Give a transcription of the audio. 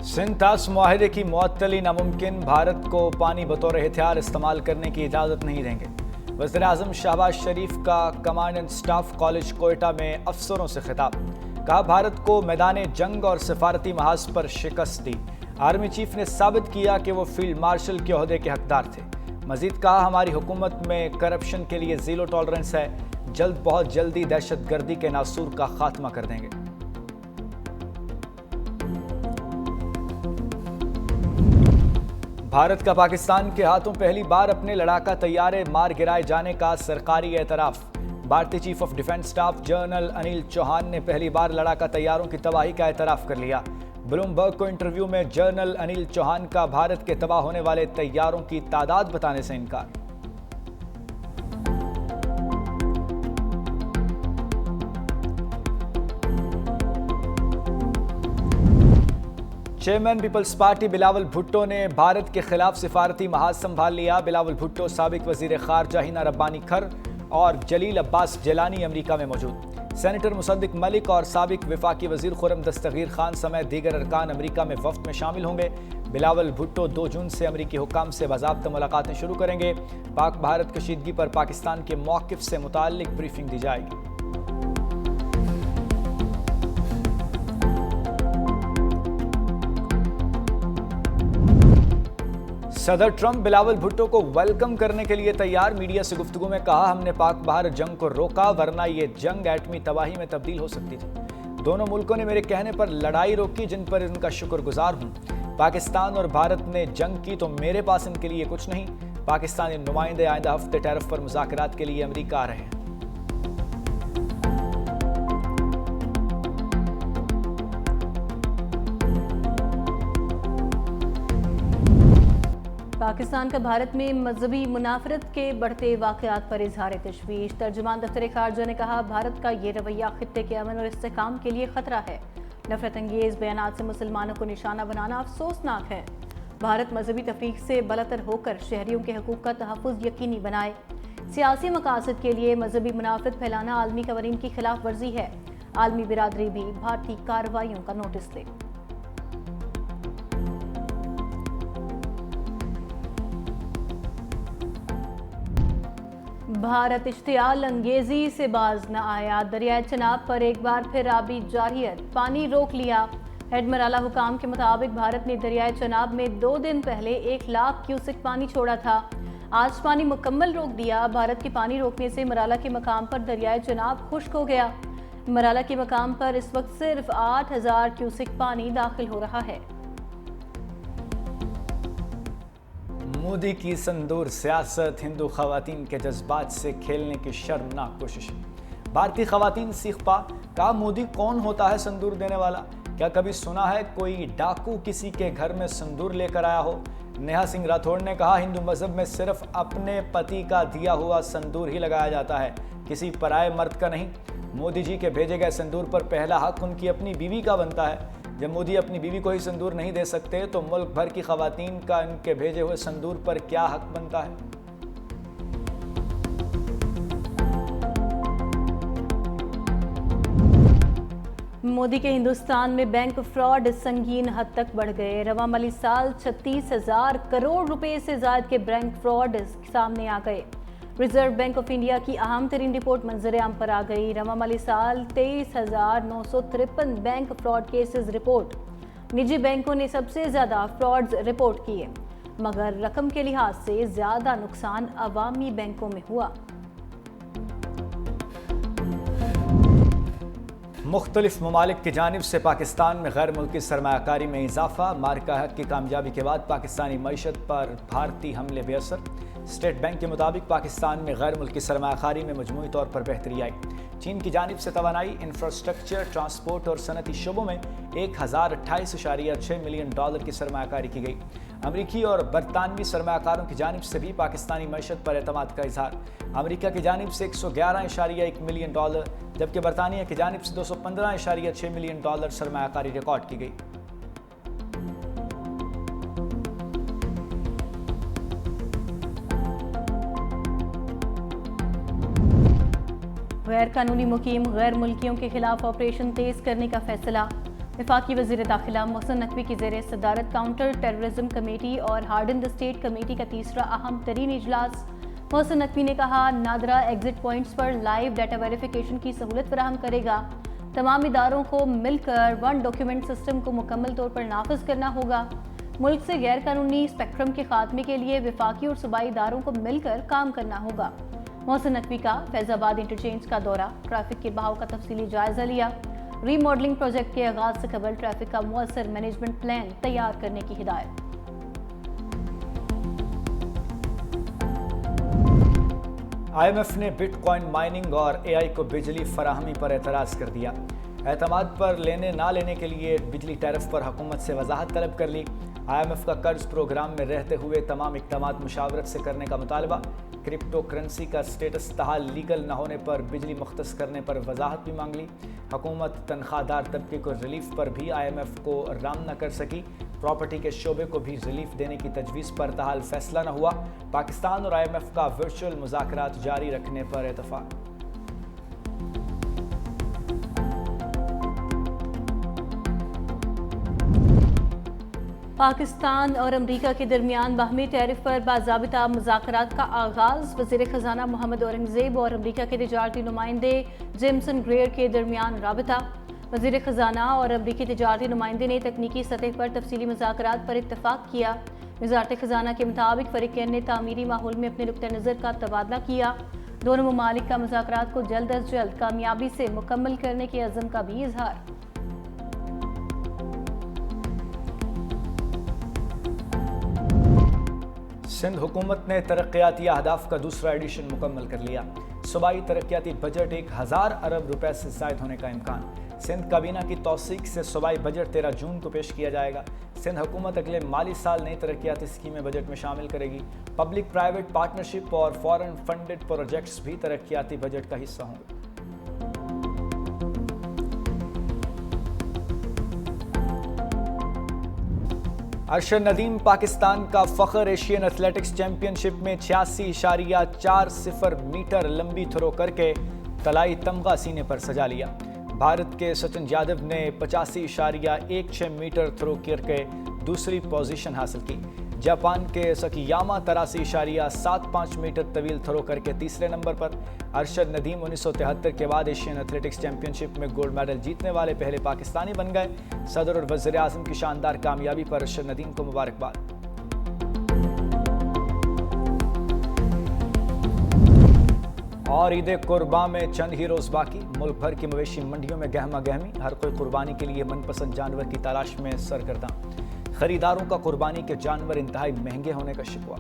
सिंध तास मुआहदे की मुअत्तली नामुमकिन, भारत को पानी बतौर हथियार इस्तेमाल करने की इजाज़त नहीं देंगे। वज़ीर आज़म शहबाज शरीफ का command and staff college Quetta में अफसरों से खिताब। कहा, भारत को मैदान जंग और सिफारती महाज पर शिकस्त दी। आर्मी चीफ ने साबित किया कि वो फील्ड मार्शल के ओहदे के हकदार थे। मजीद कहा, हमारी हुकूमत में करप्शन के लिए ज़ीरो टॉलरेंस है। बहुत जल्दी दहशतगर्दी के नासूर का खात्मा कर देंगे। भारत का पाकिस्तान के हाथों पहली बार अपने लड़ाका तैयारे मार गिराए जाने का सरकारी एतराफ़। भारतीय chief of defence staff general Anil Chauhan ने पहली बार लड़ाका तैयारों की तबाही का एतराफ़ कर लिया। ब्लूमबर्ग को इंटरव्यू में जनरल अनिल चौहान का भारत के तबाह होने वाले तैयारों की तादाद बताने से इनकार। Chairman peoples party Bilawal Bhutto ने भारत के खिलाफ सिफारती महाज संभाल लिया। बिलावल भुट्टो साबिक वजीर खारजा हिना रब्बानी खर और जलील अब्बास जिलानी अमेरिका में मौजूद। सेनेटर मुसद्दिक मलिक और साबिक विफाकी वजीर खुर्रम दस्तगीर खान समेत दीगर अरकान अमेरिका में वफ्द में शामिल होंगे। बिलावल भुट्टो 2 जून से अमेरिकी हुक्काम से बाज़ाब्ता मुलाकातें शुरू करेंगे। पाक भारत कशीदगी पर पाकिस्तान के मौक़िफ़ से मुताल्लिक ब्रीफिंग दी जाएगी। सदर ट्रंप बिलावल भुट्टो को वेलकम करने के लिए तैयार। मीडिया से गुफ्तगू में कहा, हमने पाक भारत जंग को रोका, वरना ये जंग एटमी तबाही में तब्दील हो सकती थी। दोनों मुल्कों ने मेरे कहने पर लड़ाई रोकी, जिन पर इनका शुक्रगुजार हूँ। पाकिस्तान और भारत ने जंग की तो मेरे पास इनके लिए कुछ नहीं। पाकिस्तानी नुमाइंदे आइंदा हफ्ते टैरिफ पर मुज़ाकरात के लिए अमेरिका आ रहे हैं। पाकिस्तान का भारत में मजहबी मुनाफरत के बढ़ते वाक़यात पर इजहार तशवीश। तर्जुमान दफ्तर खारजा ने कहा, भारत का ये रवैया खित्ते के अमन और इस्तेहकाम के लिए खतरा है। नफरत अंगेज़ बयानात से मुसलमानों को निशाना बनाना अफसोसनाक है। भारत मजहबी तफरीक से बलतर होकर शहरियों के हकूक़ का तहफ़्फ़ुज़ यकीनी बनाए। सियासी मकासद के लिए मजहबी मुनाफरत फैलाना आलमी कवानीन की खिलाफ वर्जी है। आलमी बिरादरी भी भारतीय कार्रवाइयों का नोटिस ले। भारत इश्तियाल अंगेजी से बाज न आया। दरियाए चनाब पर एक बार फिर आबी जारियत, पानी रोक लिया। हेडमर आला हुकाम के मुताबिक भारत ने दरियाए चनाब में 2 दिन पहले 1 लाख क्यूसेक पानी छोड़ा था। आज पानी मुकम्मल रोक दिया। भारत के पानी रोकने से मराला के मकाम पर दरियाए चनाब खुश्क हो गया। मराला के मकाम पर इस वक्त सिर्फ 8000 क्यूसेक पानी दाखिल हो रहा है। मोदी की संदूर सियासत, हिंदू खवातीन के जज्बात से खेलने की शर्मनाक कोशिश। भारतीय खवातीन सीख पा। कहा, मोदी कौन होता है संदूर देने वाला? क्या कभी सुना है कोई डाकू किसी के घर में संदूर लेकर आया हो? नेहा सिंह राठौड़ ने कहा, हिंदू मजहब में सिर्फ अपने पति का दिया हुआ संदूर ही लगाया जाता है, किसी पराये मर्द का नहीं। मोदी जी के भेजे गए संदूर पर पहला हक उनकी अपनी बीवी का बनता है। जब मोदी अपनी बीवी को ही संदूर नहीं दे सकते तो मुल्क भर की खवातीन का इनके भेजे हुए संदूर पर क्या हक बनता है? मोदी के हिंदुस्तान में बैंक फ्रॉड संगीन हद तक बढ़ गए। रवा माली साल 36,000 करोड़ रुपए से ज्यादा के बैंक फ्रॉड सामने आ गए। रिजर्व बैंक ऑफ इंडिया की अहम तरीन रिपोर्ट मंजर आम पर आ गई। रवा माली साल 23,953 बैंक फ्रॉड केसेस रिपोर्ट। निजी बैंकों ने सबसे ज्यादा फ्रॉड्स रिपोर्ट किए, मगर रकम के लिहाज से ज्यादा नुकसान अवामी बैंकों में हुआ। मुख्तलिफ ममालिक की जानिब से पाकिस्तान में गैर मुल्की सरमायाकारी में इजाफा। मार्का हक की कामयाबी के बाद पाकिस्तानी मईशत पर भारतीय हमले बेअसर। स्टेट बैंक के मुताबिक पाकिस्तान में गैर मुल्की सरमायाकारी में मजमूई तौर पर बेहतरी आई। चीन की जानिब से तवानाई, इंफ्रास्ट्रक्चर, ट्रांसपोर्ट और सनती शोबों में 1028.6 मिलियन डॉलर की सरमायाकारी की गई। अमरीकी और बरतानवी सरमायाकारों की जानिब से भी पाकिस्तानी मईशत पर एतमाद का इजहार। अमरीका की जानिब से 111.1 मिलियन डॉलर, जबकि बरतानिया की जानिब से 215.6 मिलियन डॉलर सरमायाकारी रिकॉर्ड की गई। गैर कानूनी मुकीम गैर मुल्कियों के खिलाफ ऑपरेशन तेज करने का फैसला। वफाकी वज़ीर दाखिला मोहसिन नकवी की ज़ेर सदारत काउंटर टेररिज्म कमेटी और हार्डन द स्टेट कमेटी का तीसरा अहम तरीन इजलास। मोहसिन नकवी ने कहा, नादरा एग्जिट पॉइंट्स पर लाइव डाटा वेरिफिकेशन की सहूलत फराहम करेगा। तमाम इदारों को मिलकर वन डॉक्यूमेंट सिस्टम को मुकम्मल तौर पर नाफिज करना होगा। मुल्क से गैर कानूनी स्पेक्ट्रम के खात्मे के लिए वफाकी और सूबाई इदारों को मिलकर काम करना होगा। मोहसिन नकवी का फैजाबाद इंटरचेंज का दौरा, ट्रैफिक के बहाव का तफसीली जायजा लिया। रीमॉडलिंग प्रोजेक्ट के आगाज से कबल ट्रैफिक का मुअस्सर मैनेजमेंट प्लान तैयार करने की हिदायत। IMF ने बिटकॉइन माइनिंग और AI को बिजली फराहमी पर एतराज़ कर दिया। एतमाद पर लेने ना लेने के लिए बिजली टैरिफ पर हुकूमत से वजाहत तलब कर ली। IMF का कर्ज प्रोग्राम में रहते हुए तमाम इक़दामात मुशावरत से करने का मुतालबा। क्रिप्टो करेंसी का स्टेटस तहाल लीगल न होने पर बिजली मुख्तस करने पर वजाहत भी मांग ली। हुकूमत तनख्वाहदार तबके को रिलीफ पर भी IMF को राम न कर सकी। प्रॉपर्टी के शोबे को भी रिलीफ देने की तजवीज़ पर तहाल फैसला न हुआ। पाकिस्तान और IMF का वर्चुअल मुज़ाकरात जारी रखने पर इत्तफाक। पाकिस्तान और अमरीका के दरमियान बाहमी टैरिफ पर बाज़ाबिता मुज़ाकरात का आगाज़। वज़ीर ख़ज़ाना मोहम्मद औरंगज़ेब और अमरीका के तिजारती नुमाइंदे जेमसन ग्रेयर के दरमियान राबता। वज़ीर ख़ज़ाना और अमरीकी तिजारती नुमाइंदे ने तकनीकी सतह पर तफसीली मुज़ाकरात पर इत्तफाक किया। वज़ारत ख़ज़ाना के मुताबिक फ़रीक़ैन ने तामीरी माहौल में अपने नुक्ता नज़र का तबादला किया। दोनों ममालिक का मुज़ाकरात को जल्द अज जल्द कामयाबी से मुकम्मल करने के अज़्म का भी इजहार। सिंध हुकूमत ने तरक्याती अहदाफ का दूसरा एडिशन मुकम्मल कर लिया। सूबाई तरक्याती बजट 1000 अरब रुपए से ज़ायद होने का इम्कान। सिंध काबीना की तौसीक से सूबाई बजट 13 जून को पेश किया जाएगा। सिंध हुकूमत अगले माली साल नई तरक्याती स्कीमें बजट में शामिल करेगी। पब्लिक प्राइवेट पार्टनरशिप और फॉरेन फंडेड प्रोजेक्ट्स भी तरक्याती बजट का हिस्सा होंगे। अरशद नदीम पाकिस्तान का फ़ख्र। एशियन एथलेटिक्स चैंपियनशिप में 86.40 मीटर लंबी थ्रो करके तलाई तमगा सीने पर सजा लिया। भारत के सचिन यादव ने 85.16 मीटर थ्रो करके दूसरी पोजीशन हासिल की। जापान के सकीयामा 83.75 मीटर तवील थ्रो करके तीसरे नंबर पर। अरशद नदीम 1973 के बाद एशियन एथलेटिक्स चैंपियनशिप में गोल्ड मेडल जीतने वाले पहले पाकिस्तानी बन गए। सदर और वज़ीर आज़म की शानदार कामयाबी पर अरशद नदीम को मुबारकबाद। और ईद कुर्बान में चंद ही रोज़ बाकी। मुल्क भर की मवेशी मंडियों में गहमा गहमी। हर कोई कुर्बानी के लिए मनपसंद जानवर की तलाश में सरगर्दा। खरीदारों का कुर्बानी के जानवर इंतहाई महंगे होने का शिकवा।